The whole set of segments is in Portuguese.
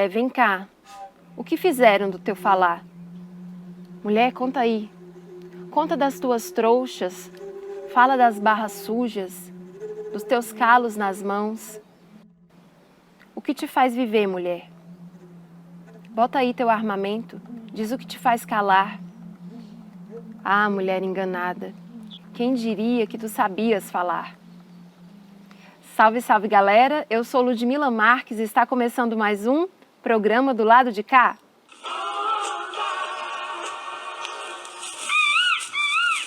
mulher, vem cá. O que fizeram do teu falar? Mulher, conta aí. Conta das tuas trouxas. Fala das barras sujas, dos teus calos nas mãos. O que te faz viver, mulher? Bota aí teu armamento. Diz o que te faz calar. Ah, mulher enganada. Quem diria que tu sabias falar? Salve, salve, galera. Eu sou Ludmila Marques e está começando mais um programa do lado de cá.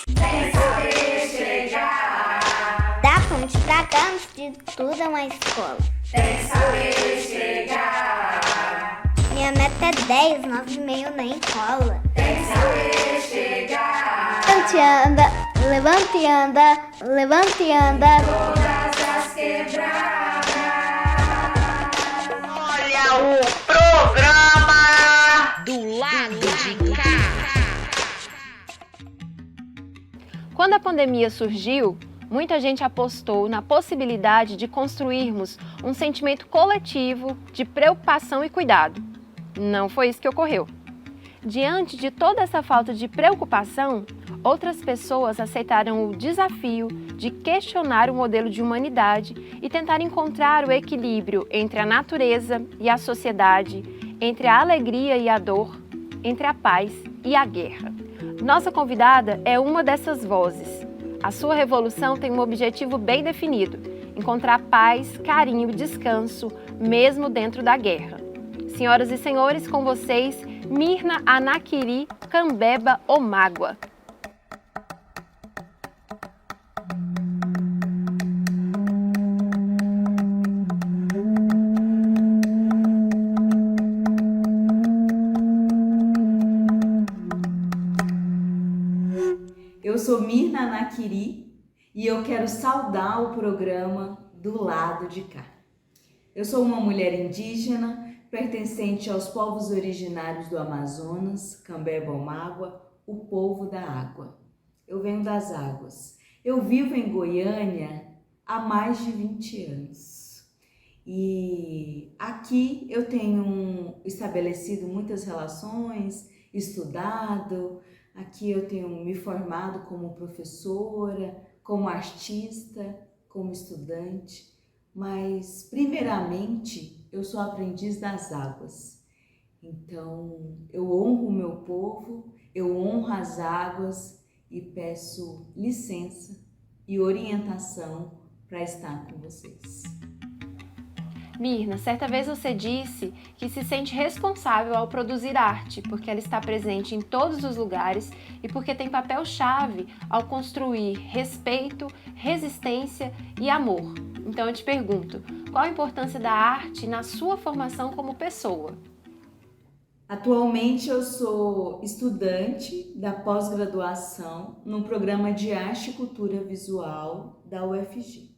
Sem saber chegar. Da ponte pra cá, antes de tudo é uma escola. Sem saber chegar. Minha meta é 10, 9,5 nem cola. Sem saber chegar. Levante e anda, levante e anda, levante e anda. Todas as quebradas. Olha o programa do lado de cá. Quando a pandemia surgiu, muita gente apostou na possibilidade de construirmos um sentimento coletivo de preocupação e cuidado. Não foi isso que ocorreu. Diante de toda essa falta de preocupação, outras pessoas aceitaram o desafio de questionar o modelo de humanidade e tentar encontrar o equilíbrio entre a natureza e a sociedade, entre a alegria e a dor, entre a paz e a guerra. Nossa convidada é uma dessas vozes. A sua revolução tem um objetivo bem definido: encontrar paz, carinho e descanso, mesmo dentro da guerra. Senhoras e senhores, com vocês, Mirna Anakiri Kambeba Omagua. Eu sou Mirna Anakiri e eu quero saudar o programa do lado de cá. Eu sou uma mulher indígena, pertencente aos povos originários do Amazonas, Kambeba Omagua, o povo da água. Eu venho das águas. Eu vivo em Goiânia há mais de 20 anos. E aqui eu tenho estabelecido muitas relações, estudado. Aqui eu tenho me formado como professora, como artista, como estudante, mas primeiramente eu sou aprendiz das águas. Então eu honro o meu povo, eu honro as águas e peço licença e orientação para estar com vocês. Mirna, certa vez você disse que se sente responsável ao produzir arte, porque ela está presente em todos os lugares e porque tem papel-chave ao construir respeito, resistência e amor. Então eu te pergunto, qual a importância da arte na sua formação como pessoa? Atualmente eu sou estudante da pós-graduação no programa de Arte e Cultura Visual da UFG.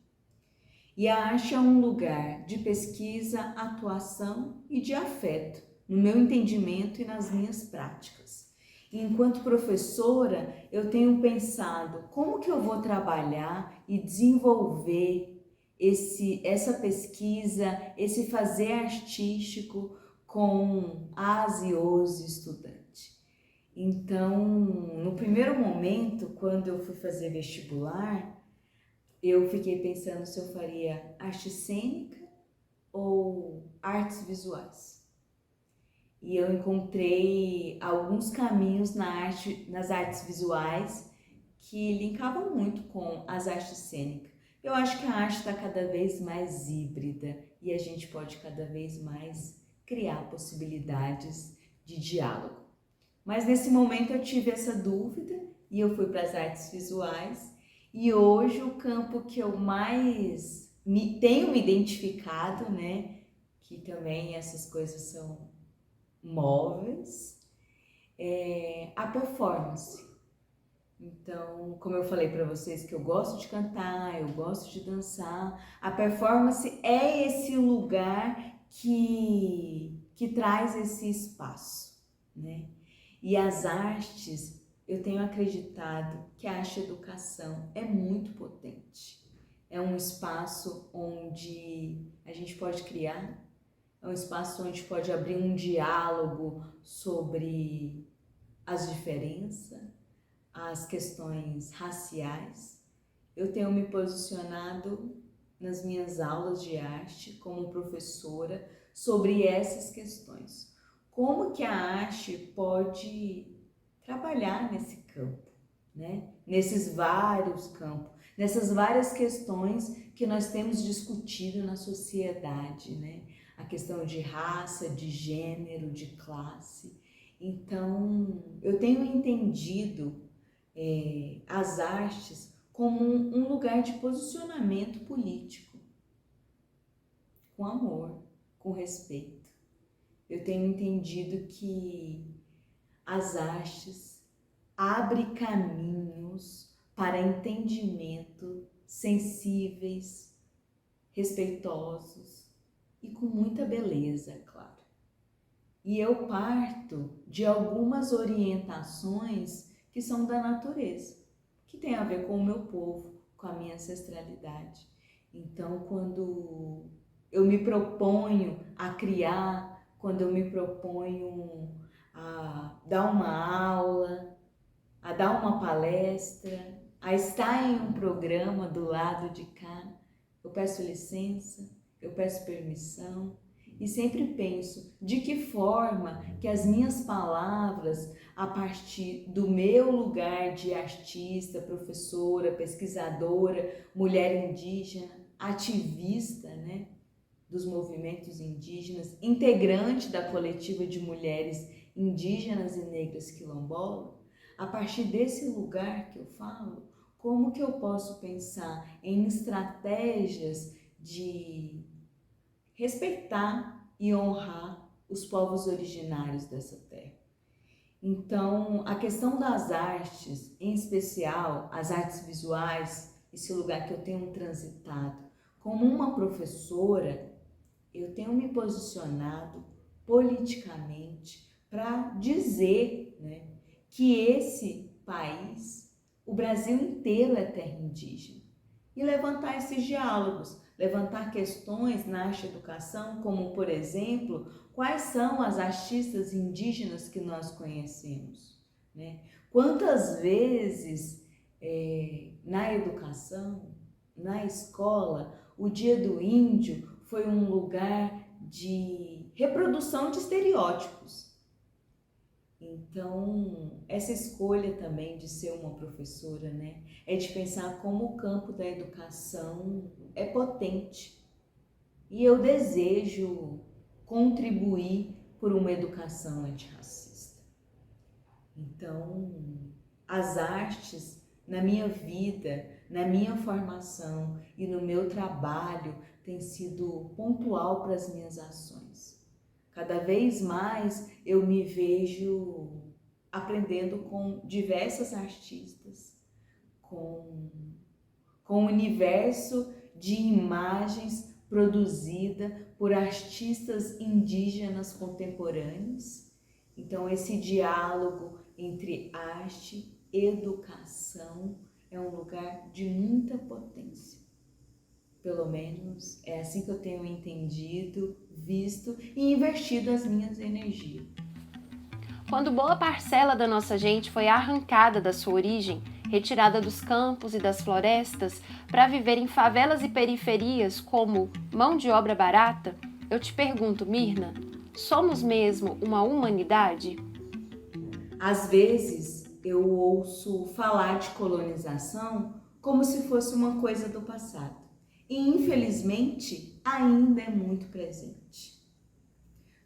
E a arte é um lugar de pesquisa, atuação e de afeto, no meu entendimento e nas minhas práticas. E enquanto professora, eu tenho pensado como que eu vou trabalhar e desenvolver essa pesquisa, esse fazer artístico com as e os estudantes. Então, no primeiro momento, quando eu fui fazer vestibular, eu fiquei pensando se eu faria arte cênica ou artes visuais. E eu encontrei alguns caminhos nas artes visuais que linkavam muito com as artes cênicas. Eu acho que a arte está cada vez mais híbrida e a gente pode cada vez mais criar possibilidades de diálogo. Mas nesse momento eu tive essa dúvida e eu fui para as artes visuais. E hoje o campo que eu mais tenho me identificado, né, que também essas coisas são móveis, é a performance. Então, como eu falei para vocês que eu gosto de cantar, eu gosto de dançar, a performance é esse lugar que traz esse espaço, né? E as artes, eu tenho acreditado que a arte-educação é muito potente. É um espaço onde a gente pode criar, é um espaço onde pode abrir um diálogo sobre as diferenças, as questões raciais. Eu tenho me posicionado nas minhas aulas de arte como professora sobre essas questões. Como que a arte pode trabalhar nesse campo, né? Nesses vários campos, nessas várias questões que nós temos discutido na sociedade, né? A questão de raça, de gênero, de classe. Então, eu tenho entendido as artes como um lugar de posicionamento político, com amor, com respeito. Eu tenho entendido que as artes abrem caminhos para entendimento sensíveis, respeitosos e com muita beleza, claro. E eu parto de algumas orientações que são da natureza, que tem a ver com o meu povo, com a minha ancestralidade. Então, quando eu me proponho a criar, quando eu me proponho a dar uma aula, a dar uma palestra, a estar em um programa do lado de cá, eu peço licença, eu peço permissão e sempre penso de que forma que as minhas palavras, a partir do meu lugar de artista, professora, pesquisadora, mulher indígena, ativista, né, dos movimentos indígenas, integrante da coletiva de mulheres indígenas e negras quilombolas, a partir desse lugar que eu falo, como que eu posso pensar em estratégias de respeitar e honrar os povos originários dessa terra. Então, a questão das artes, em especial as artes visuais, esse lugar que eu tenho transitado, como uma professora, eu tenho me posicionado politicamente para dizer, né, que esse país, o Brasil inteiro é terra indígena. E levantar esses diálogos, levantar questões na arte e educação, como, por exemplo, quais são as artistas indígenas que nós conhecemos, né? Quantas vezes na educação, na escola, o Dia do Índio foi um lugar de reprodução de estereótipos. Então, essa escolha também de ser uma professora, né, é de pensar como o campo da educação é potente. E eu desejo contribuir por uma educação antirracista. Então, as artes, na minha vida, na minha formação e no meu trabalho, tem sido pontual para as minhas ações. Cada vez mais eu me vejo aprendendo com diversas artistas, com um universo de imagens produzida por artistas indígenas contemporâneos. Então, esse diálogo entre arte e educação é um lugar de muita potência. Pelo menos é assim que eu tenho entendido, visto e investido as minhas energias. Quando boa parcela da nossa gente foi arrancada da sua origem, retirada dos campos e das florestas para viver em favelas e periferias como mão de obra barata, eu te pergunto, Mirna, somos mesmo uma humanidade? Às vezes eu ouço falar de colonização como se fosse uma coisa do passado. E, infelizmente, ainda é muito presente.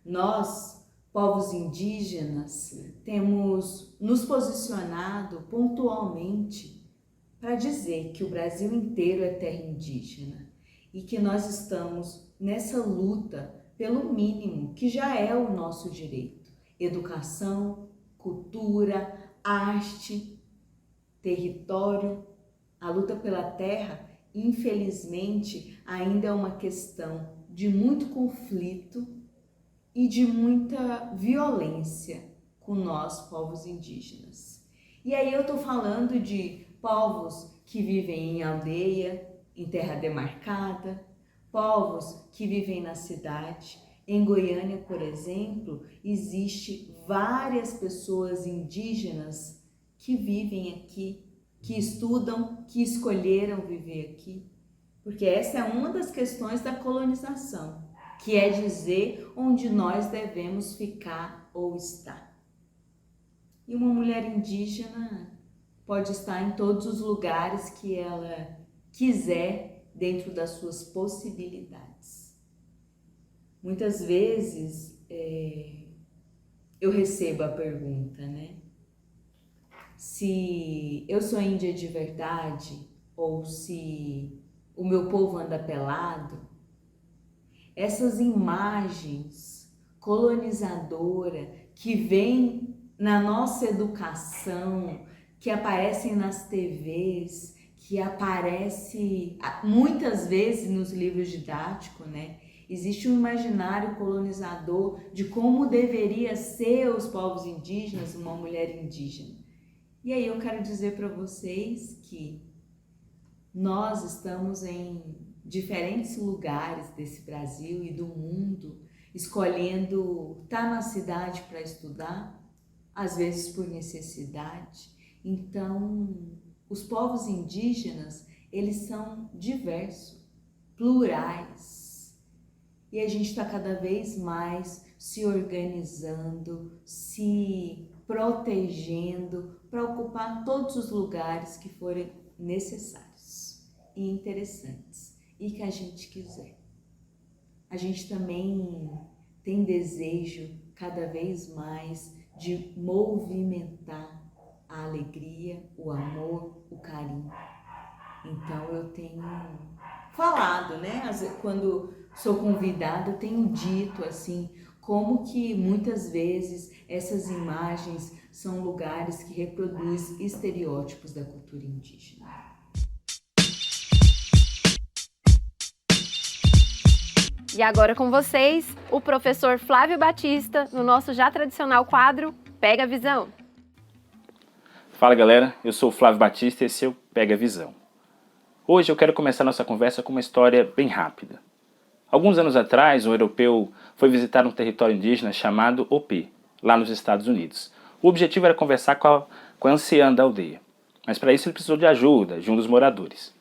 Nós, povos indígenas, temos nos posicionado pontualmente para dizer que o Brasil inteiro é terra indígena e que nós estamos nessa luta pelo mínimo, que já é o nosso direito: educação, cultura, arte, território. A luta pela terra, infelizmente, ainda é uma questão de muito conflito e de muita violência com nós, povos indígenas. E aí eu tô falando de povos que vivem em aldeia, em terra demarcada, povos que vivem na cidade, Em Goiânia, por exemplo, existe várias pessoas indígenas que vivem aqui, que estudam, que escolheram viver aqui. Porque essa é uma das questões da colonização, que é dizer onde nós devemos ficar ou estar. E uma mulher indígena pode estar em todos os lugares que ela quiser, dentro das suas possibilidades. Muitas vezes eu recebo a pergunta, né? Se eu sou índia de verdade ou se o meu povo anda pelado. Essas imagens colonizadoras que vêm na nossa educação, que aparecem nas TVs, que aparece muitas vezes nos livros didáticos, né? Existe um imaginário colonizador de como deveria ser os povos indígenas, uma mulher indígena. E aí eu quero dizer para vocês que nós estamos em diferentes lugares desse Brasil e do mundo, escolhendo estar na cidade para estudar, às vezes por necessidade. Então, os povos indígenas, eles são diversos, plurais. E a gente está cada vez mais se organizando, se protegendo para ocupar todos os lugares que forem necessários e interessantes e que a gente quiser. A gente também tem desejo cada vez mais de movimentar a alegria, o amor, o carinho. Então eu tenho falado, né? Quando sou convidada, eu tenho dito assim, como que muitas vezes essas imagens são lugares que reproduzem estereótipos da cultura indígena. E agora com vocês, o professor Flávio Batista, no nosso já tradicional quadro Pega a Visão. Fala galera, eu sou o Flávio Batista e esse é o Pega a Visão. Hoje eu quero começar nossa conversa com uma história bem rápida. Alguns anos atrás, um europeu foi visitar um território indígena chamado Opê, lá nos Estados Unidos. O objetivo era conversar com a anciã da aldeia, mas para isso ele precisou de ajuda de um dos moradores.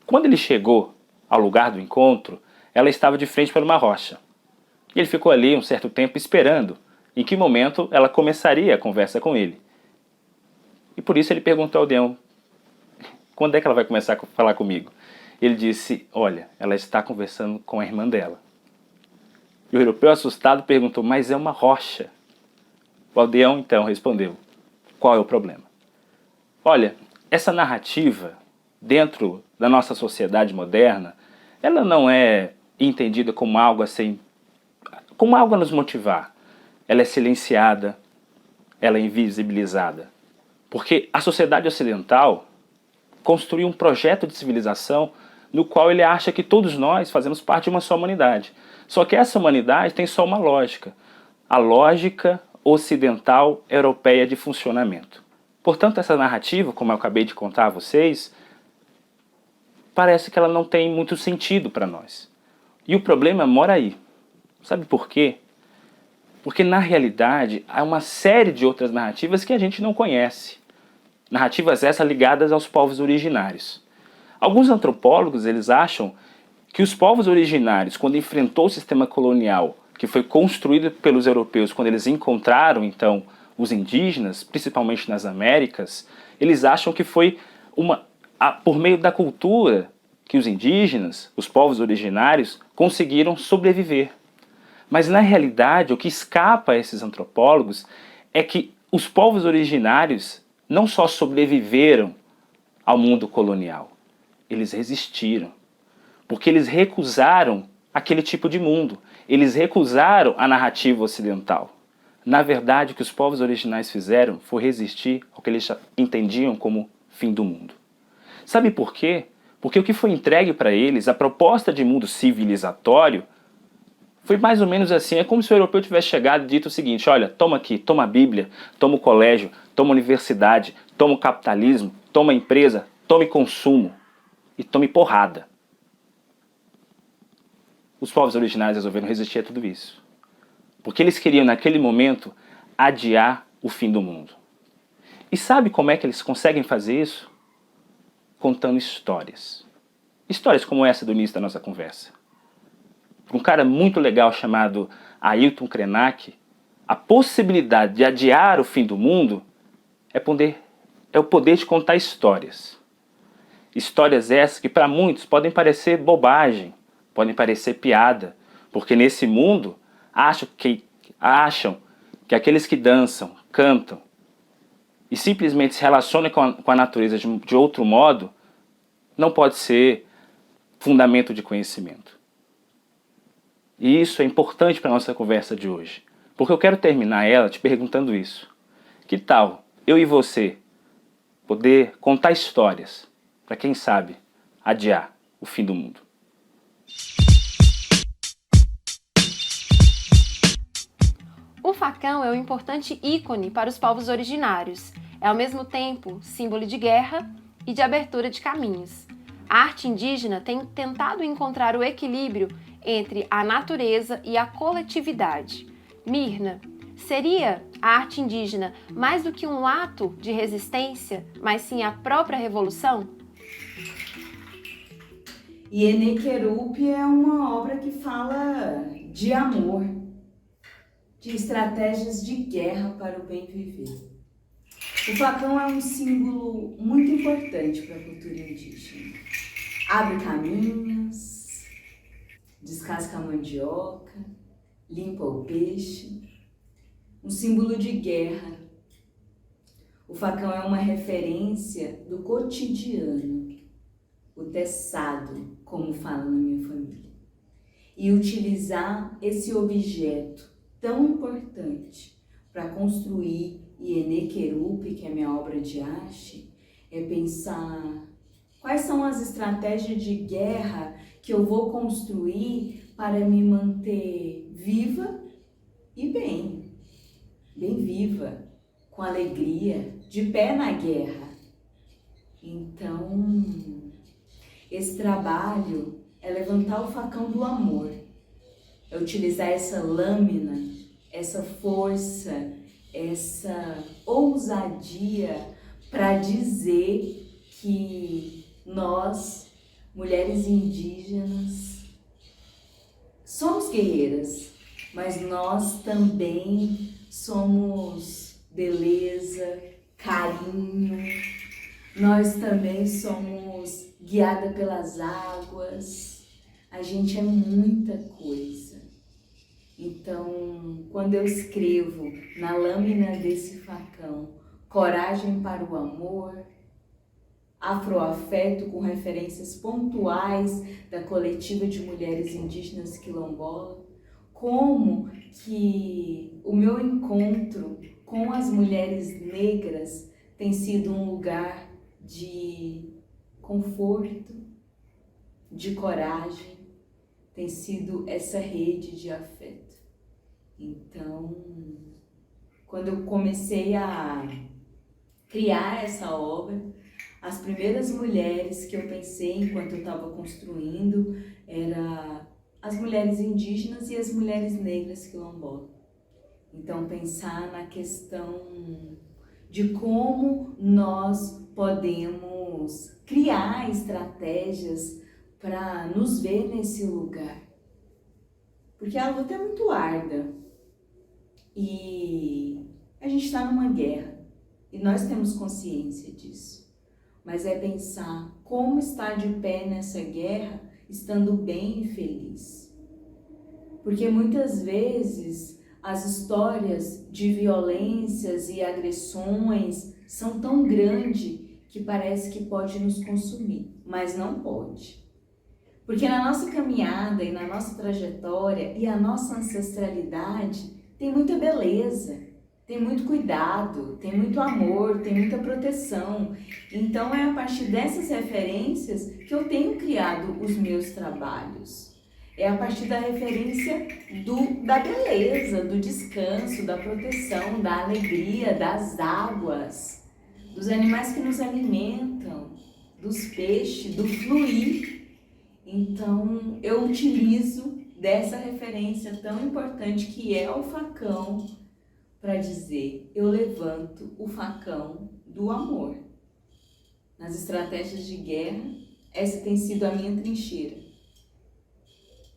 Quando ele chegou ao lugar do encontro, ela estava de frente para uma rocha. E ele ficou ali um certo tempo esperando em que momento ela começaria a conversa com ele. E por isso ele perguntou ao aldeão, quando é que ela vai começar a falar comigo? Ele disse, olha, ela está conversando com a irmã dela. E o europeu assustado perguntou, mas é uma rocha. O aldeão então respondeu, qual é o problema? Olha, essa narrativa dentro da nossa sociedade moderna, ela não é entendida como algo assim, como algo a nos motivar. Ela é silenciada, ela é invisibilizada. Porque a sociedade ocidental construiu um projeto de civilização no qual ele acha que todos nós fazemos parte de uma só humanidade. Só que essa humanidade tem só uma lógica, a lógica ocidental europeia de funcionamento. Portanto, essa narrativa, como eu acabei de contar a vocês, parece que ela não tem muito sentido para nós. E o problema mora aí. Sabe por quê? Porque na realidade há uma série de outras narrativas que a gente não conhece. Narrativas essas ligadas aos povos originários. Alguns antropólogos eles acham que os povos originários, quando enfrentou o sistema colonial que foi construído pelos europeus, quando eles encontraram então os indígenas, principalmente nas Américas, eles acham que foi por meio da cultura que os indígenas, os povos originários, conseguiram sobreviver. Mas na realidade o que escapa a esses antropólogos é que os povos originários não só sobreviveram ao mundo colonial, eles resistiram, porque eles recusaram aquele tipo de mundo, eles recusaram a narrativa ocidental. Na verdade, o que os povos originais fizeram foi resistir ao que eles entendiam como fim do mundo. Sabe por quê? Porque o que foi entregue para eles, a proposta de mundo civilizatório, foi mais ou menos assim, é como se o europeu tivesse chegado e dito o seguinte, olha, toma aqui, toma a Bíblia, toma o colégio, toma a universidade, toma o capitalismo, toma a empresa, tome consumo e tome porrada. Os povos originários resolveram resistir a tudo isso. porque eles queriam naquele momento adiar o fim do mundo. E sabe como é que eles conseguem fazer isso? Contando histórias. Histórias como essa do início da nossa conversa. Um cara muito legal chamado Ailton Krenak, a possibilidade de adiar o fim do mundo é o poder de contar histórias. Histórias essas que para muitos podem parecer bobagem, podem parecer piada, porque nesse mundo acham que aqueles que dançam, cantam e simplesmente se relacionam com a natureza de outro modo, não pode ser fundamento de conhecimento. E isso é importante para a nossa conversa de hoje, porque eu quero terminar ela te perguntando isso. Que tal eu e você poder contar histórias para quem sabe adiar o fim do mundo? O facão é um importante ícone para os povos originários. É ao mesmo tempo símbolo de guerra e de abertura de caminhos. A arte indígena tem tentado encontrar o equilíbrio entre a natureza e a coletividade. Mirna, seria a arte indígena mais do que um ato de resistência, mas sim a própria revolução? Iene Querupi é uma obra que fala de amor, de estratégias de guerra para o bem viver. O facão é um símbolo muito importante para a cultura indígena. Abre caminhos, descasca a mandioca, limpa o peixe. Um símbolo de guerra. O facão é uma referência do cotidiano, o teçado, como fala na minha família. E utilizar esse objeto tão importante para construir Iene Querupi, que é minha obra de arte, é pensar quais são as estratégias de guerra que eu vou construir para me manter viva e bem viva, com alegria, de pé na guerra. Então, esse trabalho é levantar o facão do amor, é utilizar essa lâmina, essa força, essa ousadia para dizer que nós, mulheres indígenas, somos guerreiras, mas nós também somos beleza, carinho, nós também somos guiada pelas águas, a gente é muita coisa. Então, quando eu escrevo na lâmina desse facão, coragem para o amor, afroafeto com referências pontuais da coletiva de mulheres indígenas quilombola, como que o meu encontro com as mulheres negras tem sido um lugar de conforto, de coragem, tem sido essa rede de afeto. Então, quando eu comecei a criar essa obra, as primeiras mulheres que eu pensei enquanto eu estava construindo eram as mulheres indígenas e as mulheres negras quilombolas. Então, pensar na questão de como nós podemos criar estratégias para nos ver nesse lugar. Porque a luta é muito árdua e a gente está numa guerra e nós temos consciência disso. Mas é pensar como estar de pé nessa guerra estando bem e feliz. Porque muitas vezes as histórias de violências e agressões são tão grandes que parece que pode nos consumir, mas não pode. Porque na nossa caminhada e na nossa trajetória e a nossa ancestralidade tem muita beleza, tem muito cuidado, tem muito amor, tem muita proteção. Então é a partir dessas referências que eu tenho criado os meus trabalhos. É a partir da referência da beleza, do descanso, da proteção, da alegria, das águas, dos animais que nos alimentam, dos peixes, do fluir. Então eu utilizo dessa referência tão importante que é o facão, para dizer: eu levanto o facão do amor. Nas estratégias de guerra, essa tem sido a minha trincheira.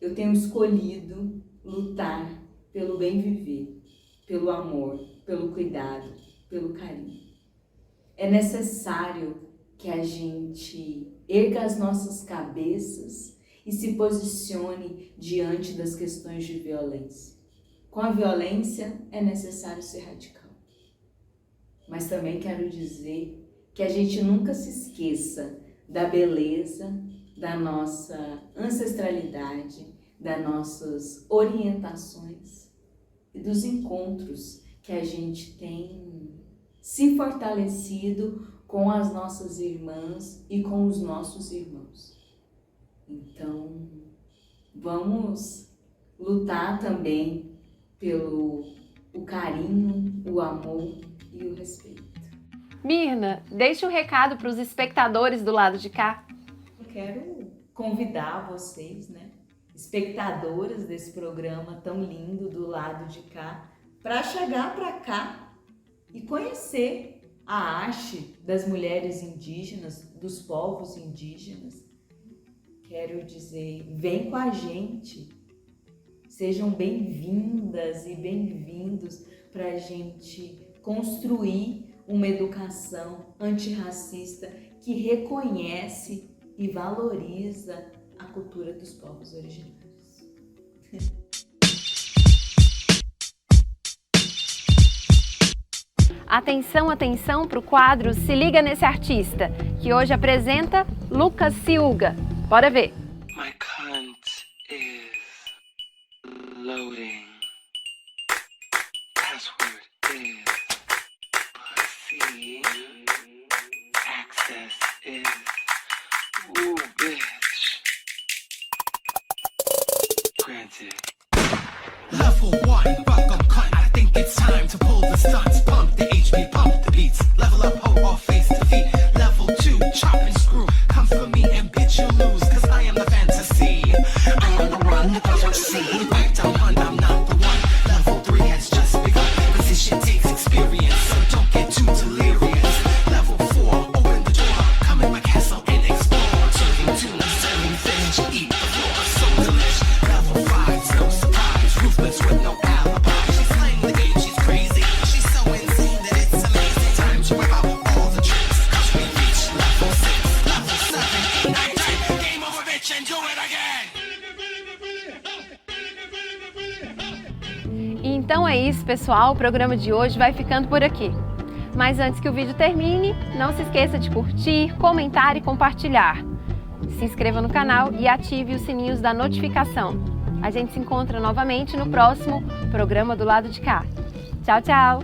Eu tenho escolhido lutar pelo bem viver, pelo amor, pelo cuidado, pelo carinho. É necessário que a gente erga as nossas cabeças e se posicione diante das questões de violência. Com a violência é necessário ser radical. Mas também quero dizer que a gente nunca se esqueça da beleza, da nossa ancestralidade, das nossas orientações e dos encontros que a gente tem se fortalecido com as nossas irmãs e com os nossos irmãos. Então, vamos lutar também pelo o carinho, o amor e o respeito. Mirna, deixe um recado para os espectadores do lado de cá. Eu quero convidar vocês, espectadoras desse programa tão lindo do lado de cá, para chegar para cá e conhecer a arte das mulheres indígenas, dos povos indígenas. Quero dizer, vem com a gente. Sejam bem-vindas e bem-vindos para a gente construir uma educação antirracista que reconhece e valoriza a cultura dos povos originários. Atenção, atenção para o quadro Se Liga Nesse Artista, que hoje apresenta Lucas Ciuga. Bora ver! My cunt is loading. Password is pussy. Access is ooh, bitch. Granted. Level 1, fuck up cunt. I think it's time to pull the stunts. Pump the HP, pump the beats. Level up, hoe off face to feet. Level 2, chop and screw. Come for me and bitch you lose, cause I am the fantasy. I am the one that does what you see. Back down hunt, I'm not the one. Level 3 has just begun. But this shit takes experience, so don't get too delirious. Level 4, open the door. Come in my castle and explore. Serving tuna, serving fish, eat the floor. So delish. Level 5's no surprise. Ruthless with no alibi. She's playing the game, she's crazy. She's so insane that it's amazing. Time to whip out all the tricks. Cause we reach level 6, level 7, 8, 9, 10. Game over, bitch, and do it again. Então é isso, pessoal. O programa de hoje vai ficando por aqui. Mas antes que o vídeo termine, não se esqueça de curtir, comentar e compartilhar. Se inscreva no canal e ative os sininhos da notificação. A gente se encontra novamente no próximo programa do lado de cá. Tchau, tchau!